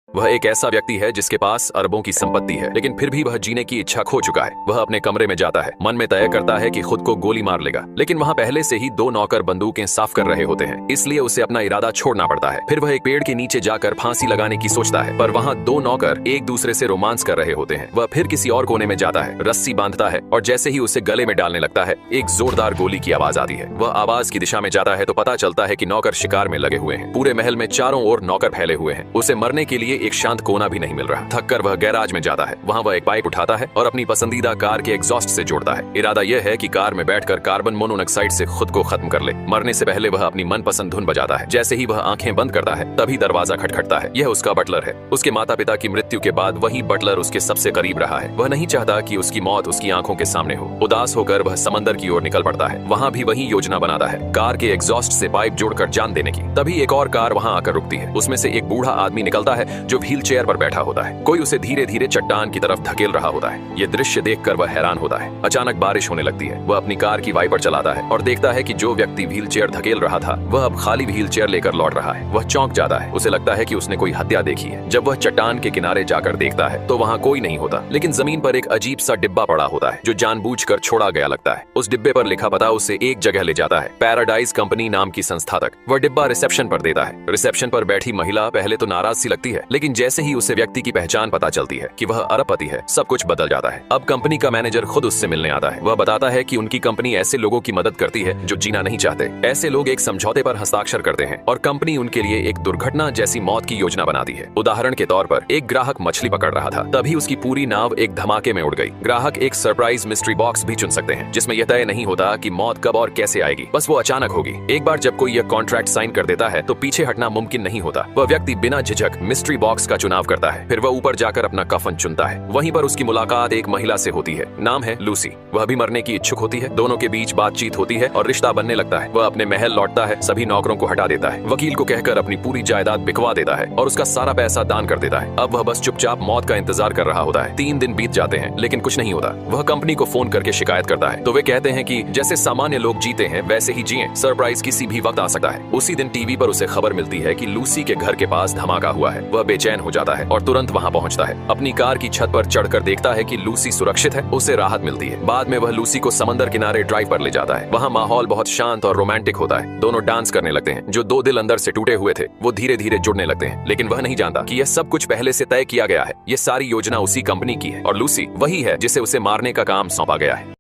वह एक ऐसा व्यक्ति है जिसके पास अरबों की संपत्ति है, लेकिन फिर भी वह जीने की इच्छा खो चुका है। वह अपने कमरे में जाता है, मन में तय करता है कि खुद को गोली मार लेगा, लेकिन वहाँ पहले से ही दो नौकर बंदूकें साफ कर रहे होते हैं, इसलिए उसे अपना इरादा छोड़ना पड़ता है। फिर वह एक पेड़ के नीचे जाकर फांसी लगाने की सोचता है, पर वहाँ दो नौकर एक दूसरे से रोमांस कर रहे होते हैं। वह फिर किसी और कोने में जाता है, रस्सी बांधता है और जैसे ही उसे गले में डालने लगता है, एक जोरदार गोली की आवाज आती है। वह आवाज की दिशा में जाता है तो पता चलता है कि नौकर शिकार में लगे हुए हैं। पूरे महल में चारों ओर नौकर फैले हुए हैं। उसे मरने के लिए एक शांत कोना भी नहीं मिल रहा। थककर वह गैराज में जाता है। वहाँ वह एक पाइप उठाता है और अपनी पसंदीदा कार के एग्जॉस्ट से जोड़ता है। इरादा यह है कि कार में बैठकर कार्बन मोनोऑक्साइड से खुद को खत्म कर ले। मरने से पहले वह अपनी मनपसंद धुन बजाता है। जैसे ही वह आंखें बंद करता है, तभी दरवाजा खटखटता है। यह उसका बटलर है। उसके माता पिता की मृत्यु के बाद वही बटलर उसके सबसे करीब रहा है। वह नहीं चाहता कि उसकी मौत उसकी आंखों के सामने हो। उदास होकर वह समंदर की ओर निकल पड़ता है। वहाँ भी वही योजना बनाता है, कार के एग्जॉस्ट से पाइप जोड़कर जान देने की। तभी एक और कार वहाँ आकर रुकती है। उसमें से एक बूढ़ा आदमी निकलता है जो व्हील चेयर पर बैठा होता है। कोई उसे धीरे धीरे चट्टान की तरफ धकेल रहा होता है। ये दृश्य देखकर वह हैरान होता है। अचानक बारिश होने लगती है। वह अपनी कार की वाइपर चलाता है और देखता है कि जो व्यक्ति व्हील चेयर धकेल रहा था, वह अब खाली व्हील चेयर लेकर लौट रहा है। वह चौंक जाता है। उसे लगता है कि उसने कोई हत्या देखी है। जब वह चट्टान के किनारे जाकर देखता है तो वहाँ कोई नहीं होता, लेकिन जमीन पर एक अजीब सा डिब्बा पड़ा होता है जो जानबूझकर छोड़ा गया लगता है। उस डिब्बे पर लिखा पता उसे एक जगह ले जाता है, पैराडाइज कंपनी नाम की संस्था तक। वह डिब्बा रिसेप्शन पर देता है। रिसेप्शन पर बैठी महिला पहले तो नाराज सी लगती है, लेकिन जैसे ही उसे व्यक्ति की पहचान पता चलती है कि वह अरबपति है, सब कुछ बदल जाता है। अब कंपनी का मैनेजर खुद उससे मिलने आता है। वह बताता है कि उनकी कंपनी ऐसे लोगों की मदद करती है जो जीना नहीं चाहते। ऐसे लोग एक समझौते पर हस्ताक्षर करते हैं और कंपनी उनके लिए एक दुर्घटना जैसी मौत की योजना बनाती है। उदाहरण के तौर पर एक ग्राहक मछली पकड़ रहा था, तभी उसकी पूरी नाव एक धमाके में उड़ गई। ग्राहक एक सरप्राइज मिस्ट्री बॉक्स भी चुन सकते हैं जिसमें यह तय नहीं होता कि मौत कब और कैसे आएगी, बस वो अचानक होगी। एक बार जब कोई यह कॉन्ट्रैक्ट साइन कर देता है तो पीछे हटना मुमकिन नहीं होता। वह व्यक्ति बिना झिझक मिस्ट्री बॉक्स का चुनाव करता है। फिर वह ऊपर जाकर अपना कफन चुनता है। वहीं पर उसकी मुलाकात एक महिला से होती है। नाम है लूसी। वह भी मरने की इच्छुक होती है। दोनों के बीच बातचीत होती है और रिश्ता बनने लगता है। वह अपने महल लौटता है, सभी नौकरों को हटा देता है, वकील को कहकर अपनी पूरी जायदाद बिकवा देता है और उसका सारा पैसा दान कर देता है। अब वह बस चुपचाप मौत का इंतजार कर रहा होता है। 3 दिन बीत जाते हैं लेकिन कुछ नहीं होता। वह कंपनी को फोन करके शिकायत करता है तो वे कहते हैं कि जैसे सामान्य लोग जीते हैं वैसे ही जिएं, सरप्राइज किसी भी वक्त आ सकता है। उसी दिन टीवी पर उसे खबर मिलती है कि लूसी के घर के पास धमाका हुआ है। वह बेचैन हो जाता है और तुरंत वहां पहुंचता है। अपनी कार की छत पर चढ़कर देखता है कि लूसी सुरक्षित है। उसे राहत मिलती है। बाद में वह लूसी को समंदर किनारे ड्राइव पर ले जाता है। वहाँ माहौल बहुत शांत और रोमांटिक होता है। दोनों डांस करने लगते हैं। जो दो दिल अंदर से टूटे हुए थे वो धीरे धीरे जुड़ने लगते हैं, लेकिन वह नहीं जानता कि यह सब कुछ पहले से तय किया गया है। यह सारी योजना उसी कंपनी की है और लूसी वही है जिसे उसे मारने का काम सौंपा गया है।